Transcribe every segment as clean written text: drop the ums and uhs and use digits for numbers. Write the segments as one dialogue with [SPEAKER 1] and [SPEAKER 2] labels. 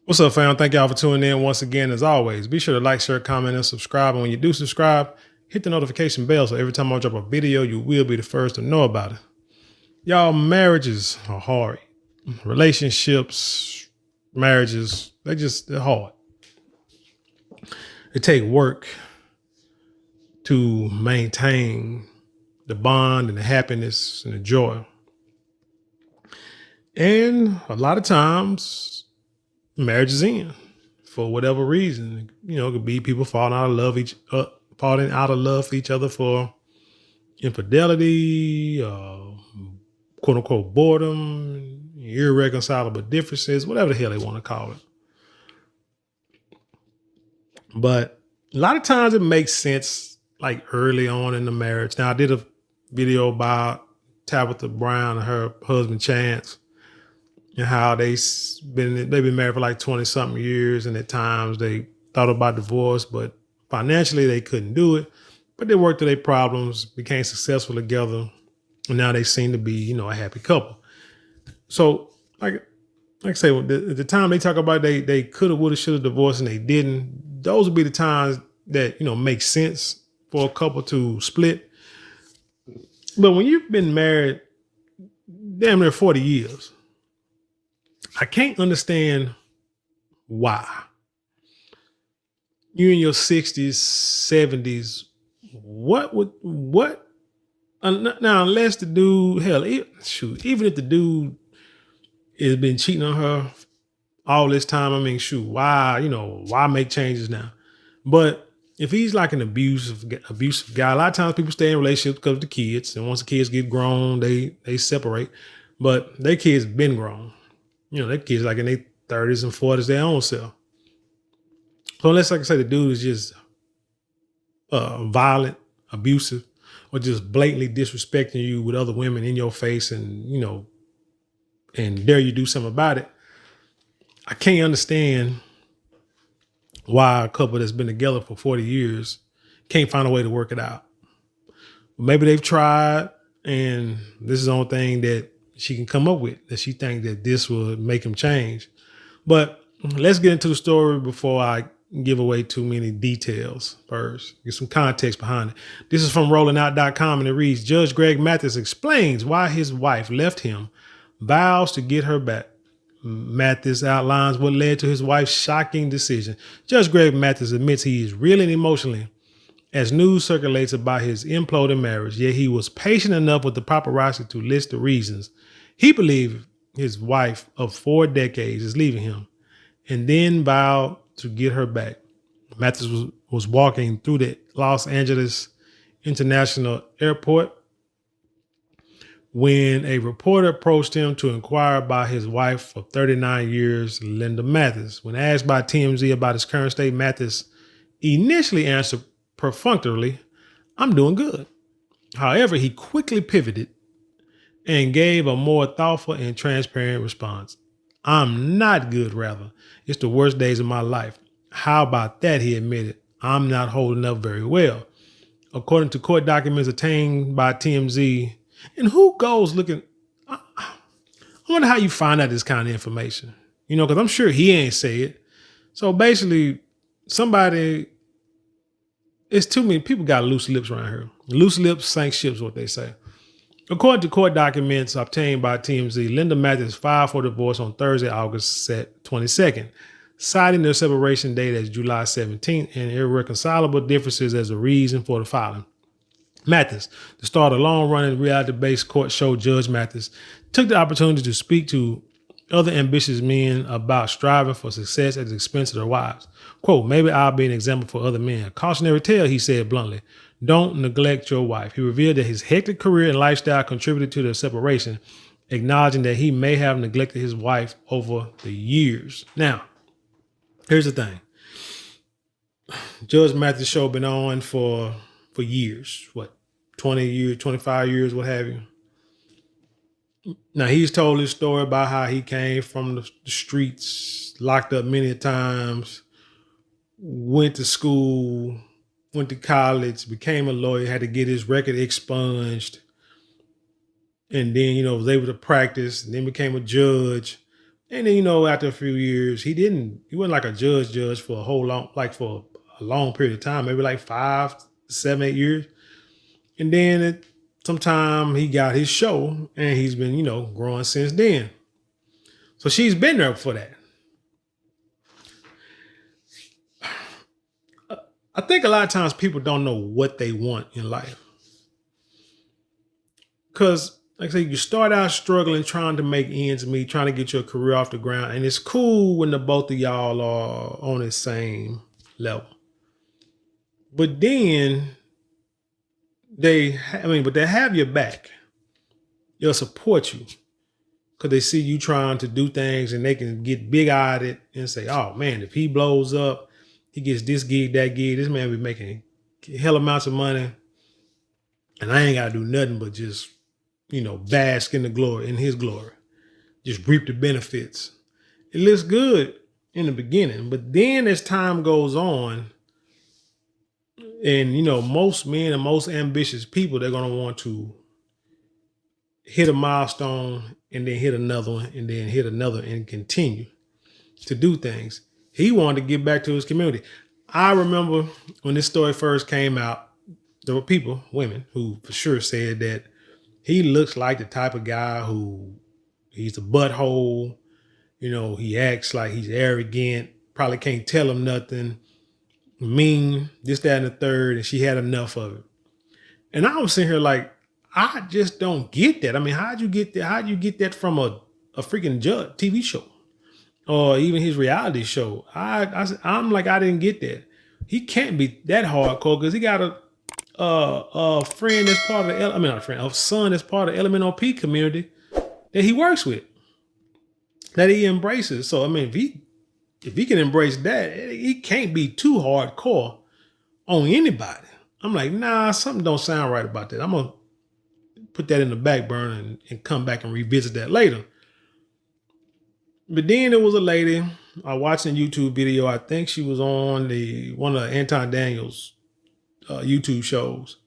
[SPEAKER 1] What's up, fam? Thank y'all for tuning in once again. As always, be sure to like, share, comment, and subscribe. And when you do subscribe, hit the notification bell so every time I drop a video, you will be the first to know about it. Y'all, marriages are hard. Relationships, marriages, they're hard. It take work to maintain the bond and the happiness and the joy. And a lot of times, marriages end for whatever reason. You know, it could be people falling out of love for each other for infidelity, quote unquote boredom, irreconcilable differences, whatever the hell they want to call it. But a lot of times it makes sense like early on in the marriage. Now I did a video about Tabitha Brown and her husband Chance and how they've been married for like 20 something years. And at times they thought about divorce, but financially they couldn't do it, but they worked through their problems, became successful together. And now they seem to be, a happy couple. So like I say, the time they talk about they coulda, woulda, shoulda divorced and they didn't, those would be the times that, make sense for a couple to split. But when you've been married damn near 40 years, I can't understand why. You in your 60s, 70s, now unless the dude, hell, even if the dude has been cheating on her all this time, why make changes now? But if he's like an abusive guy, a lot of times people stay in relationships because of the kids, and once the kids get grown, they separate. But their kids been grown. Their kids like in their 30s and 40s, their own self. So unless, like I say, the dude is just violent, abusive, or just blatantly disrespecting you with other women in your face and, and dare you do something about it, I can't understand why a couple that's been together for 40 years can't find a way to work it out. Maybe they've tried and this is the only thing that she can come up with, that she thinks that this will make him change. But let's get into the story before I give away too many details first. Get some context behind it. This is from rollingout.com and it reads, Judge Greg Mathis explains why his wife left him, vows to get her back. Mathis outlines what led to his wife's shocking decision. Judge Greg Mathis admits he is reeling emotionally as news circulates about his imploding marriage, yet he was patient enough with the paparazzi to list the reasons he believed his wife of 4 decades is leaving him, and then vowed to get her back. Mathis was walking through the Los Angeles International Airport when a reporter approached him to inquire about his wife of 39 years, Linda Mathis. When asked by TMZ about his current state, Mathis initially answered perfunctorily, "I'm doing good." However, he quickly pivoted and gave a more thoughtful and transparent response. "I'm not good, rather. It's the worst days of my life." How about that, he admitted. "I'm not holding up very well." According to court documents obtained by TMZ, and who goes looking? I wonder how you find out this kind of information, because I'm sure he ain't say it. So basically, it's too many people got loose lips around here. Loose lips sink ships, what they say. According to court documents obtained by TMZ, Linda Mathis filed for divorce on Thursday, August 22nd, citing their separation date as July 17th and irreconcilable differences as a reason for the filing. Mathis, the star of the long-running reality-based court show Judge Mathis, took the opportunity to speak to other ambitious men about striving for success at the expense of their wives. Quote, "Maybe I'll be an example for other men. A cautionary tale," he said bluntly. "Don't neglect your wife." He revealed that his hectic career and lifestyle contributed to their separation, acknowledging that he may have neglected his wife over the years. Now, here's the thing. Judge Mathis' show been on for years, 20 years, 25 years, what have you. Now, he's told his story about how he came from the streets, locked up many times, went to school, went to college, became a lawyer, had to get his record expunged, and then, was able to practice, and then became a judge. And then, after a few years, he wasn't like a judge for for a long period of time, maybe like 5, 7, 8 years. And then sometime he got his show and he's been, growing since then. So she's been there for that. I think a lot of times people don't know what they want in life. Because, like I say, you start out struggling, trying to make ends meet, trying to get your career off the ground. And it's cool when the both of y'all are on the same level. But then they have your back. They'll support you because they see you trying to do things and they can get big-eyed it and say, oh, man, if he blows up, he gets this gig, that gig, this man be making hell amounts of money. And I ain't got to do nothing but just, bask in his glory. Just reap the benefits. It looks good in the beginning, but then as time goes on, and, most men and most ambitious people, they're going to want to hit a milestone and then hit another one and then hit another and continue to do things. He wanted to give back to his community. I remember when this story first came out, there were women, who for sure said that he looks like the type of guy who he's a butthole. He acts like he's arrogant, probably can't tell him nothing, mean, this, that, and the third. And she had enough of it. And I was sitting here like, I just don't get that. I mean, how'd you get that? How'd you get that from a freaking G.R.O.W.T.H TV show or even his reality show? I'm like, I didn't get that. He can't be that hardcore because he got a friend that's part of a son that's part of the LMNOP community that he works with, that he embraces. So, I mean, if he can embrace that, he can't be too hardcore on anybody. I'm like, nah, something don't sound right about that. I'm going to put that in the back burner and come back and revisit that later. But then there was a lady I watched a YouTube video. I think she was on one of Anton Daniels' YouTube shows.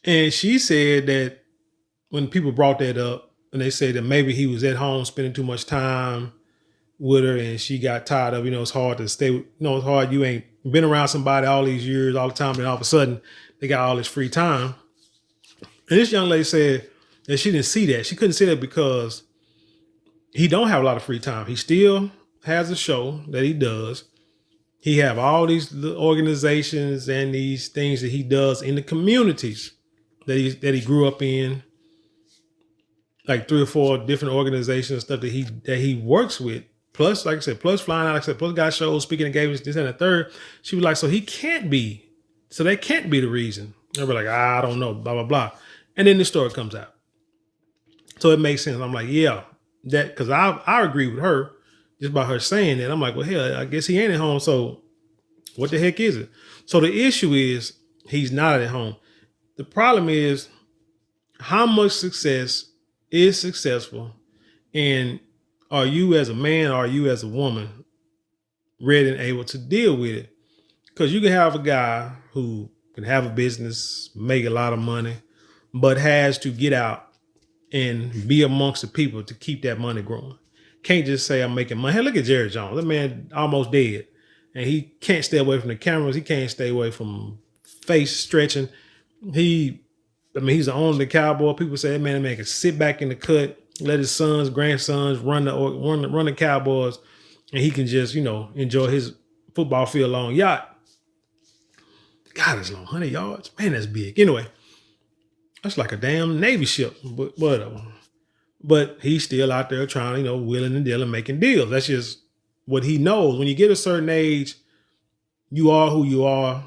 [SPEAKER 1] And she said that when people brought that up and they said that maybe he was at home spending too much time with her and she got tired of, it's hard to stay, it's hard. You ain't been around somebody all these years, all the time. And all of a sudden they got all this free time. And this young lady said that she didn't see that. She couldn't see that because he don't have a lot of free time. He still has a show that he does. He have all these organizations and these things that he does in the communities that he grew up in, like 3 or 4 different organizations and stuff that he works with. Plus, like I said, plus flying out, like I said, plus got shows, speaking engagements, this and the third. She was like, so that can't be the reason. They were like, I don't know, blah, blah, blah. And then the story comes out. So it makes sense. I'm like, yeah, that, because I agree with her just by her saying that. I'm like, well, hell, I guess he ain't at home. So what the heck is it? So the issue is he's not at home. The problem is how much success is successful, and are you as a man, or are you as a woman ready and able to deal with it? Because you can have a guy who can have a business, make a lot of money, but has to get out and be amongst the people to keep that money growing. Can't just say I'm making money. Hey, look at Jerry Jones. That man almost dead. And he can't stay away from the cameras. He can't stay away from face stretching. He's the owner of the Cowboy. People say that man can sit back in the cut, let his sons, grandsons run the Cowboys, and he can just, enjoy his football field long yacht. God, it's long, 100 yards. Man, that's big. Anyway, that's like a damn Navy ship, but whatever. But he's still out there trying, wheeling and dealing, making deals. That's just what he knows. When you get a certain age, you are who you are,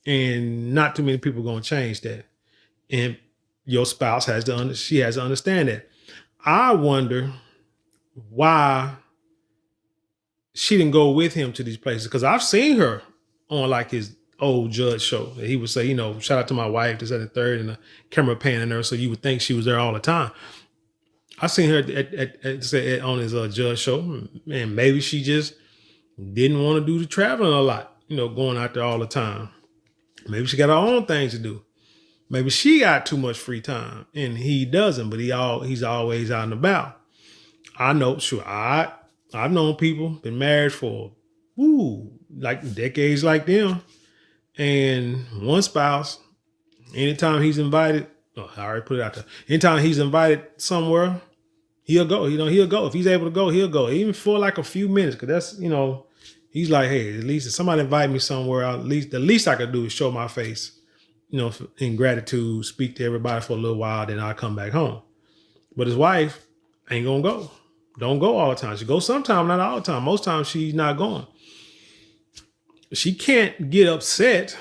[SPEAKER 1] and not too many people are going to change that. And your spouse has to understand that. I wonder why she didn't go with him to these places, because I've seen her on like his old Judge show. He would say, shout out to my wife, this, that, and the third, and the camera panning her, so you would think she was there all the time. I seen her on his Judge show, and maybe she just didn't want to do the traveling a lot, going out there all the time. Maybe she got her own things to do. Maybe she got too much free time and he doesn't, but he's always out and about. I know, sure, I've known people been married for like decades like them. And one spouse, anytime he's invited, I already put it out there. Anytime he's invited somewhere, he'll go. He'll go. If he's able to go, he'll go. Even for like a few minutes. Cause that's, he's like, hey, at least if somebody invite me somewhere, the least I could do is show my face, in gratitude, speak to everybody for a little while, then I'll come back home. But his wife ain't gonna go. Don't go all the time. She goes sometime, not all the time. Most times she's not going. She can't get upset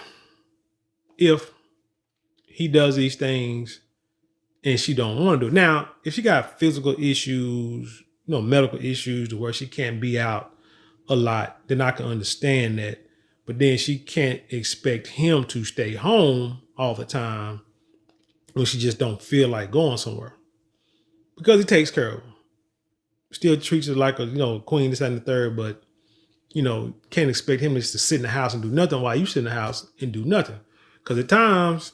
[SPEAKER 1] if he does these things and she don't want to do it. Now, if she got physical issues, medical issues to where she can't be out a lot, then I can understand that. But then she can't expect him to stay home all the time when she just don't feel like going somewhere. Because he takes care of her. Still treats her like a, queen, this, that, and the third, but, can't expect him just to sit in the house and do nothing while you sit in the house and do nothing. Because at times,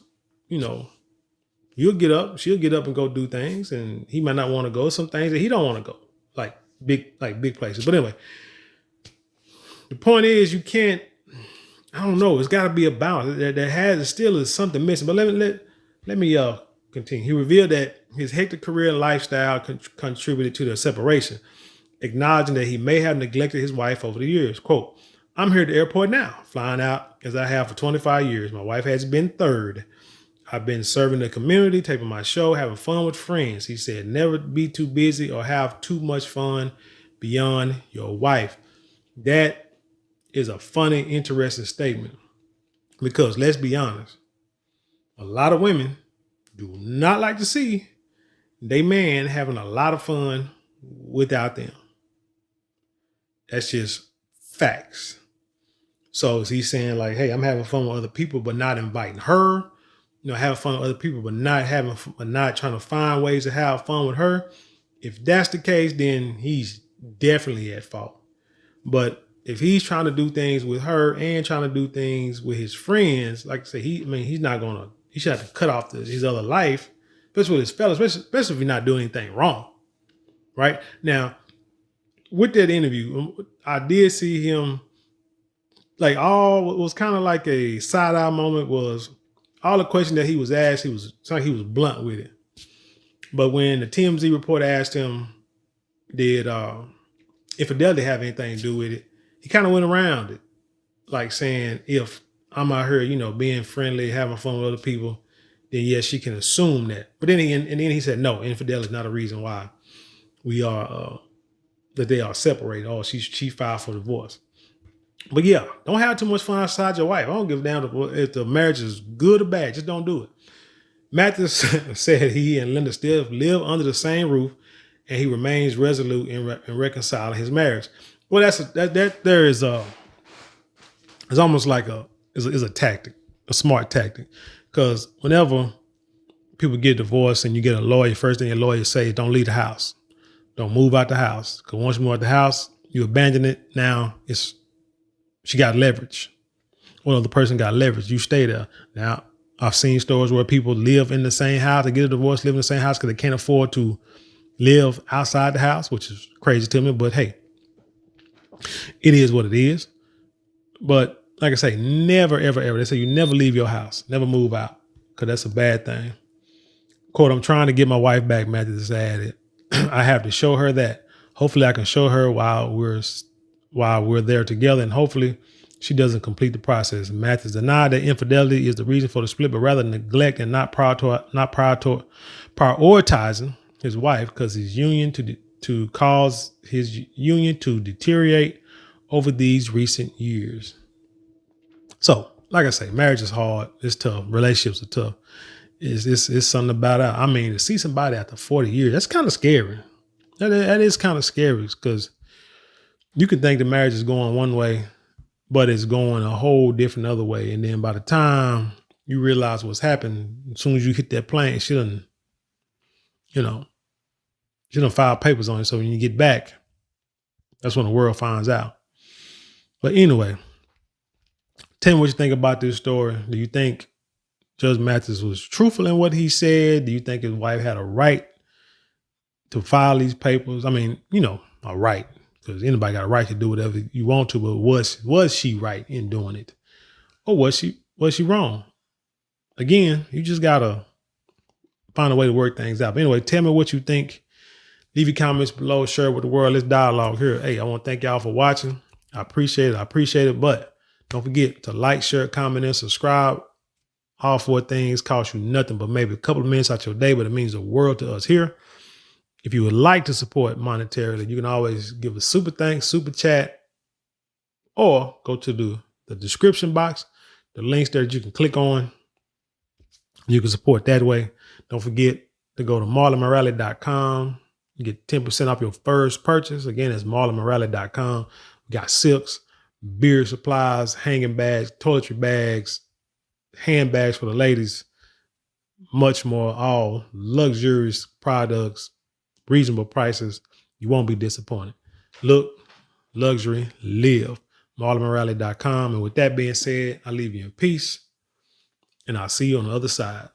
[SPEAKER 1] she'll get up and go do things, and he might not want to go. Some things that he don't want to go, like big places. But anyway, the point is you can't, I don't know, it's got to be a balance. There still is something missing. But let me continue. He revealed that his hectic career and lifestyle contributed to their separation, acknowledging that he may have neglected his wife over the years. Quote, I'm here at the airport now, flying out as I have for 25 years. My wife has been third. I've been serving the community, taping my show, having fun with friends. He said, never be too busy or have too much fun beyond your wife. That is a funny, interesting statement because let's be honest, a lot of women do not like to see they man having a lot of fun without them. That's just facts. So is he saying like, hey, I'm having fun with other people, but not inviting her? Having fun with other people, but not trying to find ways to have fun with her. If that's the case, then he's definitely at fault. But if he's trying to do things with her and trying to do things with his friends, like I say, he should have to cut off his other life, especially with his fellas, especially if you're not doing anything wrong. Right? Now, with that interview, I did see him, like what was kind of like a side-eye moment was all the questions that he was asked, he was blunt with it. But when the TMZ reporter asked him, did infidelity have anything to do with it? He kind of went around it, like saying, if I'm out here, being friendly, having fun with other people, then yes, she can assume that. But then he said, no, infidelity is not a reason why we are that they are separated. Oh, she filed for divorce. But yeah, don't have too much fun outside your wife. I don't give a damn if the marriage is good or bad. Just don't do it. Mathis said he and Linda still live under the same roof, and he remains resolute in reconciling his marriage. Well, it's almost like a tactic, a smart tactic, because whenever people get divorced and you get a lawyer, first thing your lawyer says, don't leave the house, don't move out the house, because once you move out the house, you abandon it. Now she got leverage. One other person got leverage. You stay there. Now, I've seen stories where people live in the same house, they get a divorce, live in the same house because they can't afford to live outside the house, which is crazy to me. But hey, it is what it is. But like I say, never, ever, ever. They say you never leave your house, never move out, because that's a bad thing. Quote, I'm trying to get my wife back, Mathis added. I have to show her that. Hopefully I can show her while we're there together, and hopefully she doesn't complete the process. Mathis denied that infidelity is the reason for the split, but rather neglect and not prioritizing his wife because his union to cause his union to deteriorate over these recent years. So, like I say, marriage is hard. It's tough. Relationships are tough. It's something about it. I mean, to see somebody after 40 years, that's kind of scary. That is kind of scary because you can think the marriage is going one way, but it's going a whole different other way. And then by the time you realize what's happened, as soon as you hit that plane, she done file papers on it. So when you get back, that's when the world finds out. But anyway, tell me what you think about this story. Do you think Judge Mathis was truthful in what he said? Do you think his wife had a right to file these papers. I mean, a right, because anybody got a right to do whatever you want to, but was she right in doing it? Or was she wrong? Again, you just gotta find a way to work things out. But anyway, tell me what you think. Leave your comments below, share it with the world. Let's dialogue here. Hey, I want to thank y'all for watching. I appreciate it. But don't forget to like, share, comment, and subscribe. All 4 things cost you nothing but maybe a couple of minutes out your day, but it means the world to us here. If you would like to support monetarily, you can always give a super thanks, super chat, or go to the description box. The links there that you can click on. You can support that way. Don't forget to go to marlonmorale.com. You get 10% off your first purchase. Again, it's marlonmorale.com. We got silks, beard supplies, hanging bags, toiletry bags, handbags for the ladies, much more, all luxurious products, reasonable prices. You won't be disappointed. Look, luxury, live. marlonmorale.com. And with that being said, I leave you in peace, and I'll see you on the other side.